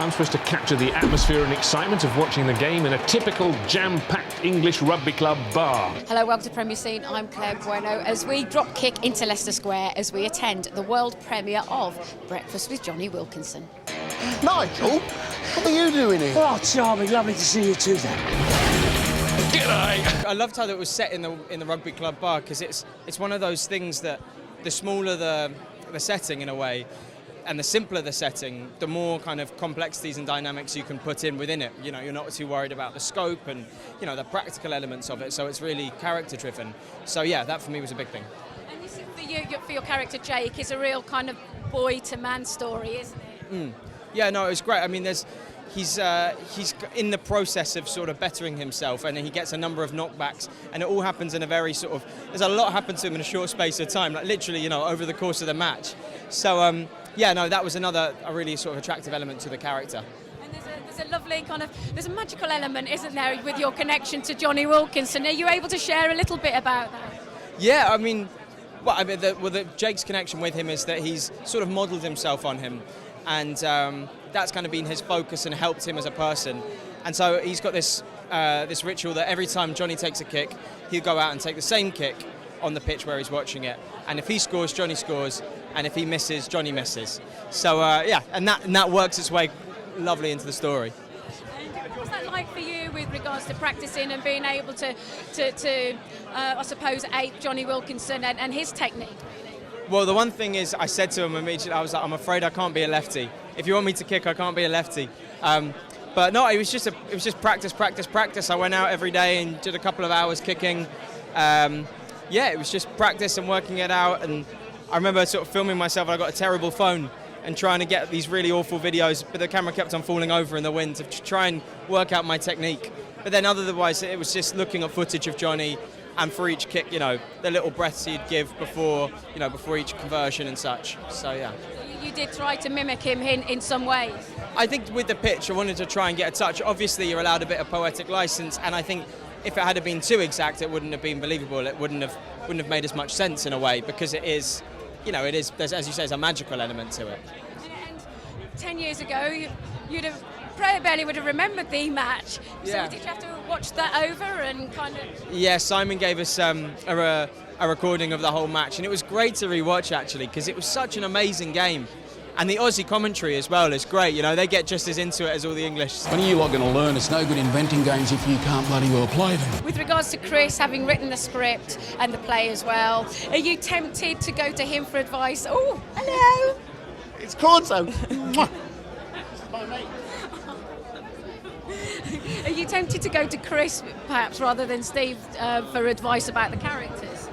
I'm supposed to capture the atmosphere and excitement of watching the game in a typical jam-packed English rugby club bar. Hello, welcome to Premier Scene. I'm Claire Bueno as we drop kick into Leicester Square as we attend the world premiere of Breakfast with Jonny Wilkinson. Nigel, what are you doing here? Oh, charming, lovely to see you too then. G'day! I loved how that was set in the rugby club bar, because it's one of those things that the smaller the setting in a way, and the simpler the setting, the more kind of complexities and dynamics you can put in within it. You know, you're not too worried about the scope and, you know, the practical elements of it, so it's really character driven. So yeah, that for me was a big thing. And this is for your character Jake is a real kind of boy to man story, isn't it? Yeah, no, it was great. I mean, he's in the process of sort of bettering himself, and he gets a number of knockbacks, and it all happens in a very sort of, there's a lot happens to him in a short space of time, like literally, you know, over the course of the match. So yeah, no, that was a really sort of attractive element to the character. And there's a lovely there's a magical element, isn't there, with your connection to Jonny Wilkinson. Are you able to share a little bit about that? Yeah, I mean, Jake's connection with him is that he's sort of modelled himself on him, and that's kind of been his focus and helped him as a person. And so he's got this ritual that every time Jonny takes a kick, he'll go out and take the same kick on the pitch where he's watching it. And if he scores, Jonny scores, and if he misses, Jonny misses. So yeah, and that works its way lovely into the story. And what's that like for you with regards to practicing and being able to I suppose, ape Jonny Wilkinson and his technique? Well, the one thing is, I said to him immediately, I was like, I'm afraid I can't be a lefty. If you want me to kick, I can't be a lefty. But no, it was just practice. I went out every day and did a couple of hours kicking. Yeah, it was just practice and working it out. And I remember sort of filming myself. I got a terrible phone and trying to get these really awful videos, but the camera kept on falling over in the wind to try and work out my technique. But then otherwise, it was just looking at footage of Jonny, and for each kick, you know, the little breaths he'd give before each conversion and such. So yeah. You did try to mimic him in some ways. I think with the pitch, I wanted to try and get a touch. Obviously, you're allowed a bit of poetic license, and I think if it had been too exact, it wouldn't have been believable. It wouldn't have made as much sense in a way, because it is, you know, there's, as you say, there's a magical element to it. And 10 years ago, you'd have barely would have remembered the match. Yeah. So did you have to watch that over and kind of? Yeah, Simon gave us a recording of the whole match, and it was great to rewatch actually, because it was such an amazing game. And the Aussie commentary as well is great, you know, they get just as into it as all the English. When are you lot going to learn? It's no good inventing games if you can't bloody well play them. With regards to Chris, having written the script and the play as well, are you tempted to go to him for advice? Oh, hello! It's Corso. My mate. Are you tempted to go to Chris, perhaps, rather than Steve, for advice about the characters?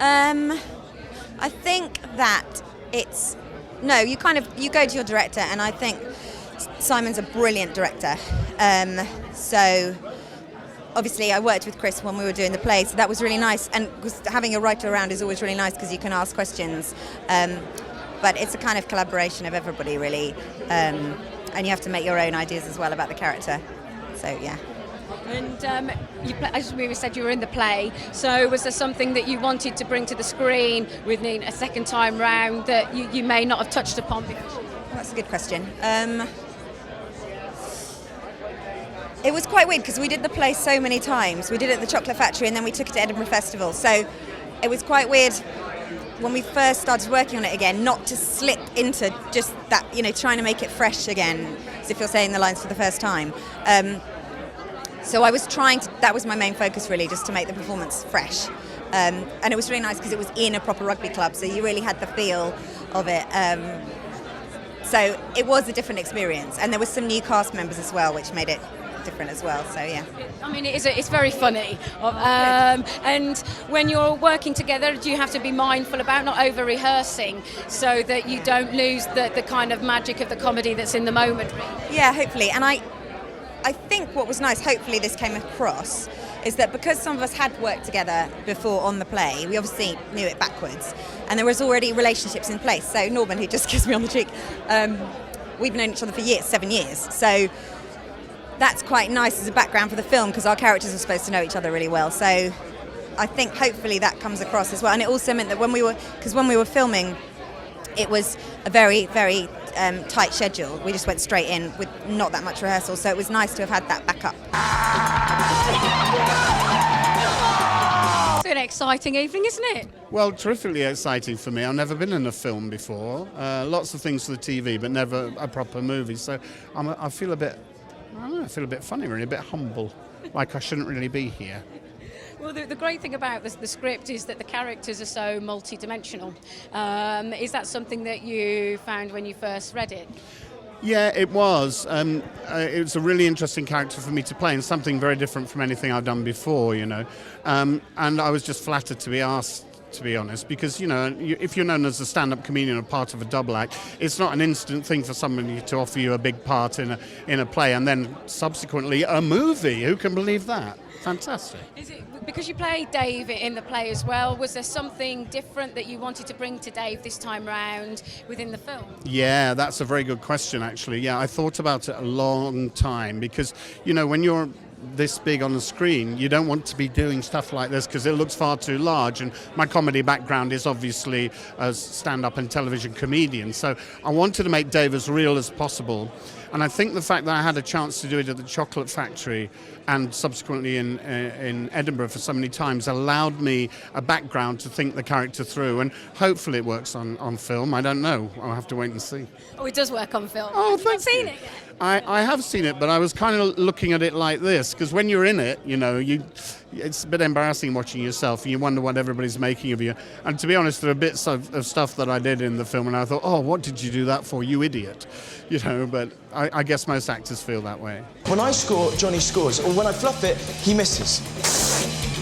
I think that it's... No, you go to your director, and I think Simon's a brilliant director. So obviously I worked with Chris when we were doing the play, so that was really nice. And having a writer around is always really nice because you can ask questions. But it's a kind of collaboration of everybody, really. And you have to make your own ideas as well about the character. So, yeah. And as we said, you were in the play, so was there something that you wanted to bring to the screen with a second time round that you may not have touched upon before? Well, that's a good question. It was quite weird because we did the play so many times. We did it at the Chocolate Factory and then we took it to Edinburgh Festival. So it was quite weird when we first started working on it again, not to slip into just that, you know, trying to make it fresh again, as if you're saying the lines for the first time. So I was that was my main focus really, just to make the performance fresh. And it was really nice because it was in a proper rugby club, so you really had the feel of it. So it was a different experience. And there was some new cast members as well, which made it different as well, so yeah. I mean, it's very funny. And when you're working together, do you have to be mindful about not over-rehearsing so that you don't lose the kind of magic of the comedy that's in the moment? Yeah, hopefully. And I think what was nice, hopefully this came across, is that because some of us had worked together before on the play, we obviously knew it backwards, and there was already relationships in place. So Norman, who just kissed me on the cheek, we've known each other for 7 years. So that's quite nice as a background for the film, because our characters are supposed to know each other really well. So I think hopefully that comes across as well. And it also meant that when we were filming it was a very, very tight schedule. We just went straight in with not that much rehearsal, so it was nice to have had that backup. It's an exciting evening, isn't it? Well, terrifically exciting for me. I've never been in a film before. Lots of things for the TV, but never a proper movie. So I feel a bit funny, really, a bit humble, like I shouldn't really be here. Well, the great thing about the script is that the characters are so multi-dimensional. Is that something that you found when you first read it? Yeah, it was. It was a really interesting character for me to play, and something very different from anything I've done before, you know. And I was just flattered to be asked, to be honest, because, you know, if you're known as a stand-up comedian or part of a double act, it's not an instant thing for somebody to offer you a big part in a play and then subsequently a movie. Who can believe that? Fantastic. Is it because you play Dave in the play as well? Was there something different that you wanted to bring to Dave this time round within the film? Yeah, that's a very good question, actually. Yeah, I thought about it a long time because, you know, when you're this big on the screen, you don't want to be doing stuff like this because it looks far too large, and my comedy background is obviously as stand-up and television comedian, so I wanted to make Dave as real as possible. And I think the fact that I had a chance to do it at the Chocolate Factory and subsequently in Edinburgh for so many times allowed me a background to think the character through, and hopefully it works on film. I don't know. I'll have to wait and see. Oh, it does work on film. Oh, Have you seen it yet? I have seen it, but I was kind of looking at it like this, because when you're in it, you know, it's a bit embarrassing watching yourself, and you wonder what everybody's making of you. And to be honest, there are bits of stuff that I did in the film, and I thought, oh, what did you do that for, you idiot? You know, but I guess most actors feel that way. When I score, Jonny scores, or when I fluff it, he misses.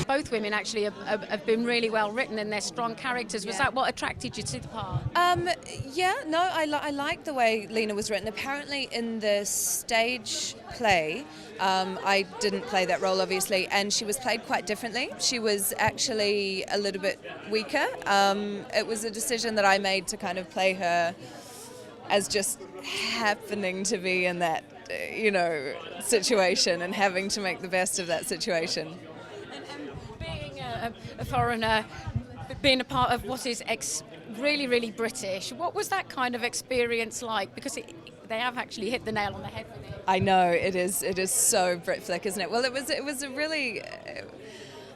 Both women actually have been really well written and they're strong characters. Was that what attracted you to the part? I like the way Lena was written. Apparently in the stage play, I didn't play that role obviously, and she was played quite differently. She was actually a little bit weaker. It was a decision that I made to kind of play her as just happening to be in that, you know, situation and having to make the best of that situation. Being a foreigner, being a part of what is really, really British, what was that kind of experience like? Because they have actually hit the nail on the head with it. I know, it is so Brit flick, isn't it? Well, it was a really,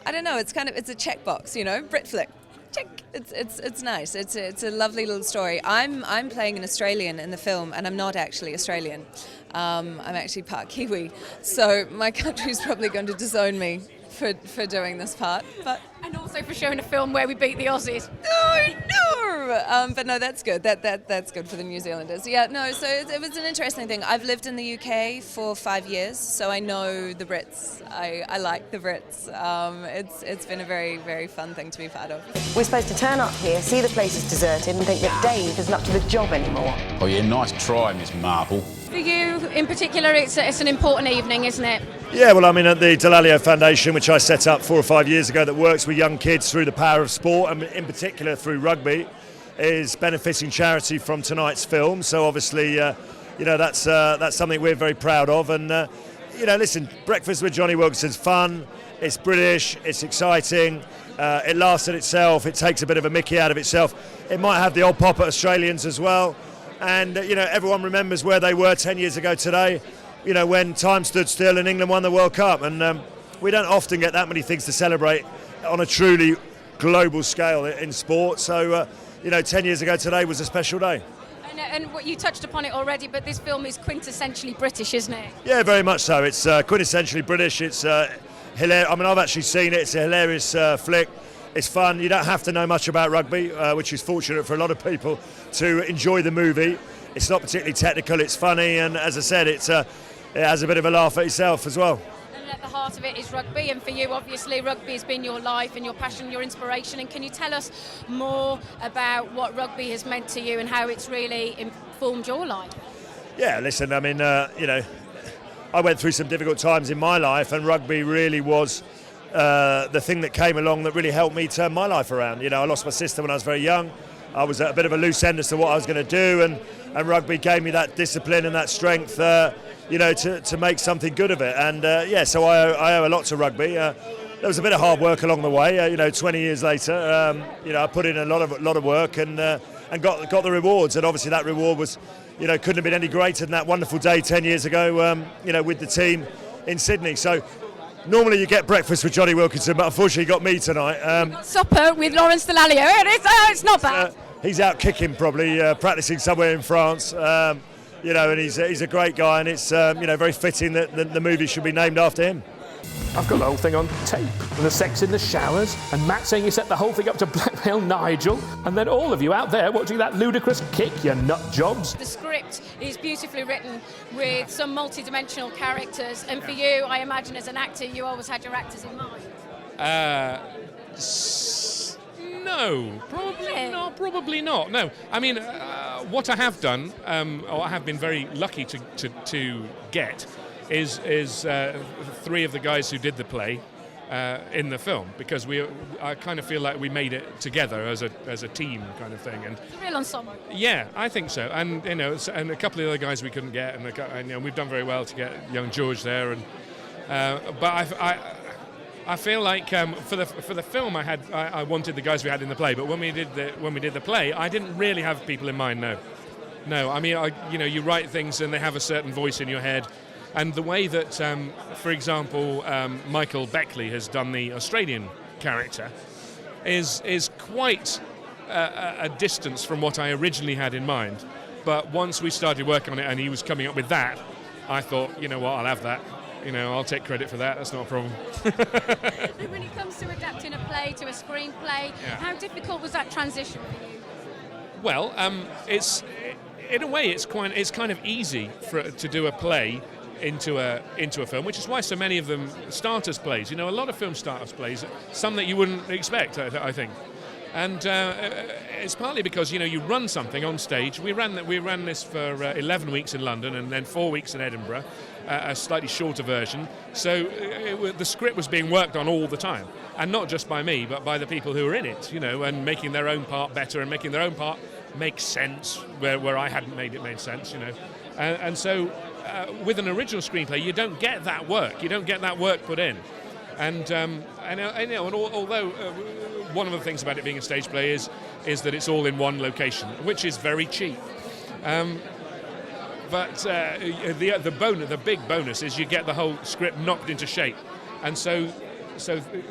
I don't know, it's a checkbox, you know, Brit flick. Check. It's nice. It's a lovely little story. I'm playing an Australian in the film, and I'm not actually Australian. I'm actually part Kiwi, so my country's probably going to disown me for doing this part, and also for showing a film where we beat the Aussies. Oh no! But no, that's good. That's good for the New Zealanders. Yeah, no. So it was an interesting thing. I've lived in the UK for 5 years, so I know the Brits. I like the Brits. It's been a very, very fun thing to be part of. We're supposed to turn up here, see the place is deserted, and think that Dave isn't up to the job anymore. Oh yeah, nice try, Miss Marple. For you in particular, it's an important evening, isn't it? Yeah, well, I mean, at the Dallaglio Foundation, which I set up 4 or 5 years ago, that works with young kids through the power of sport, and in particular through rugby, is benefiting charity from tonight's film. So obviously, you know, that's something we're very proud of. And you know, listen, Breakfast with Jonny Wilkinson's fun. It's British. It's exciting. It laughs at itself. It takes a bit of a mickey out of itself. It might have the odd pop at Australians as well. And you know, everyone remembers where they were 10 years ago today, you know, when time stood still and England won the World Cup. And we don't often get that many things to celebrate on a truly global scale in sport. So, you know, 10 years ago today was a special day. And what you touched upon it already, but this film is quintessentially British, isn't it? Yeah, very much so. It's quintessentially British. It's hilarious. I mean, I've actually seen it. It's a hilarious flick. It's fun. You don't have to know much about rugby, which is fortunate for a lot of people to enjoy the movie. It's not particularly technical. It's funny, and as I said, it has a bit of a laugh at itself as well. And at the heart of it is rugby, and for you, obviously, rugby has been your life and your passion, your inspiration. And can you tell us more about what rugby has meant to you and how it's really informed your life? Yeah, listen. I mean, you know, I went through some difficult times in my life, and rugby really was the thing that came along that really helped me turn my life around. You know, I lost my sister when I was very young. I was at a bit of a loose end as to what I was going to do, and rugby gave me that discipline and that strength, you know, to make something good of it. And yeah, so I owe a lot to rugby. There was a bit of hard work along the way. You know, 20 years later, you know, I put in a lot of work, and and got the rewards. And obviously that reward was, couldn't have been any greater than that wonderful day 10 years ago, with the team in Sydney. So normally you get breakfast with Jonny Wilkinson, but unfortunately you got me tonight. Supper with Lawrence Dallaglio. It's not bad. He's out kicking probably, practicing somewhere in France. And he's a great guy, and it's very fitting that the movie should be named after him. I've got the whole thing on tape, and the sex in the showers, and Matt saying he set the whole thing up to blackmail Nigel, and then all of you out there watching that ludicrous kick, you nut jobs. The script is beautifully written with some multi-dimensional characters, and for you, I imagine as an actor, you always had your actors in mind. No, probably not. No, I mean, what I have done, or I have been very lucky to get, is three of the guys who did the play in the film, because I kind of feel like we made it together as a team kind of thing. And a real ensemble. Yeah, I think so. And and a couple of other guys we couldn't get, and we've done very well to get young George there. And but I feel like for the film I wanted the guys we had in the play, but when we did the play, I didn't really have people in mind. No. I mean, you write things and they have a certain voice in your head, and the way that, for example, Michael Beckley has done the Australian character is quite a distance from what I originally had in mind. But once we started working on it and he was coming up with that, I thought, you know what, I'll have that. I'll take credit for that. That's not a problem. And when it comes to adapting a play to a screenplay, how difficult was that transition for you? Well, it's in a way it's kind of easy to do a play into a film, which is why so many of them start as plays. A lot of films start as plays, some that you wouldn't expect, I think. And it's partly because you run something on stage. We ran this for 11 weeks in London and then 4 weeks in Edinburgh, a slightly shorter version. So the script was being worked on all the time, and not just by me, but by the people who were in it. And making their own part better and making their own part make sense where I hadn't made sense. And so with an original screenplay, you don't get that work. You don't get that work put in. And although one of the things about it being a stage play is that it's all in one location, which is very cheap. But the big bonus is you get the whole script knocked into shape, and so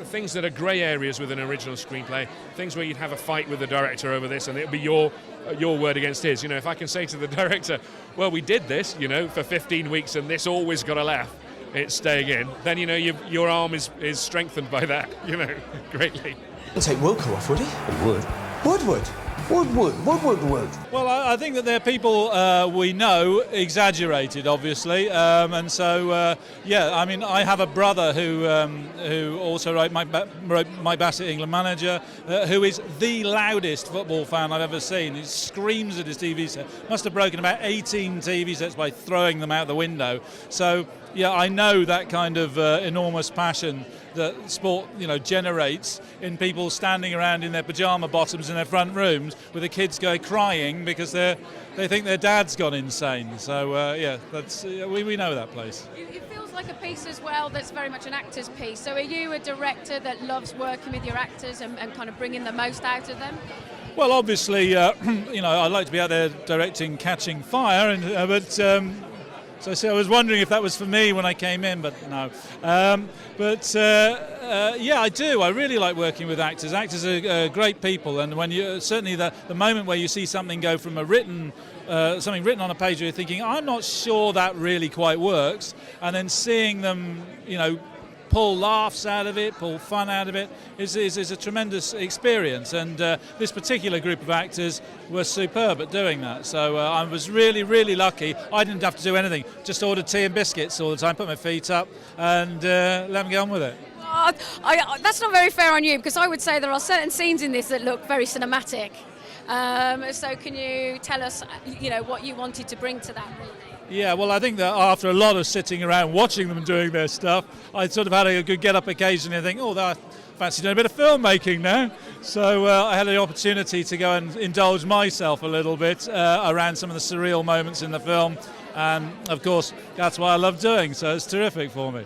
things that are grey areas with an original screenplay, things where you'd have a fight with the director over this, and it'd be your word against his. If I can say to the director, well, we did this, for 15 weeks, and this always got a laugh. It's staying in. Then your arm is strengthened by that, greatly. He'd take Wilco off, would he? He would. Would. Well, I think that they're people we know exaggerated, obviously, and so I mean, I have a brother who also wrote Mike Bassett, England manager, who is the loudest football fan I've ever seen. He screams at his TV set. Must have broken about 18 TV sets by throwing them out the window. So yeah, I know that kind of enormous passion that sport, generates in people standing around in their pyjama bottoms in their front rooms with the kids crying because they think their dad's gone insane. So that's we know that place. It feels like a piece as well that's very much an actor's piece. So are you a director that loves working with your actors and kind of bringing the most out of them? Well, obviously, I'd like to be out there directing Catching Fire, So I was wondering if that was for me when I came in, but no. I do. I really like working with actors. Actors are great people, and when you certainly the moment where you see something go from something written on a page, you're thinking, I'm not sure that really quite works, and then seeing them, pull laughs out of it, pull fun out of it, is a tremendous experience. And this particular group of actors were superb at doing that. So I was really, really lucky. I didn't have to do anything. Just ordered tea and biscuits all the time, put my feet up, and let them get on with it. That's not very fair on you, because I would say there are certain scenes in this that look very cinematic. So can you tell us, what you wanted to bring to that, really? Yeah, well, I think that after a lot of sitting around watching them doing their stuff, I sort of had a good get up occasionally and think, I fancy doing a bit of filmmaking now. So I had the opportunity to go and indulge myself a little bit around some of the surreal moments in the film. And of course, that's what I love doing, so it's terrific for me.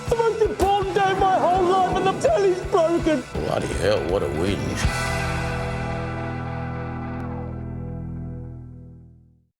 The most important day of my whole life, and the telly's broken. Bloody hell, what a whinge.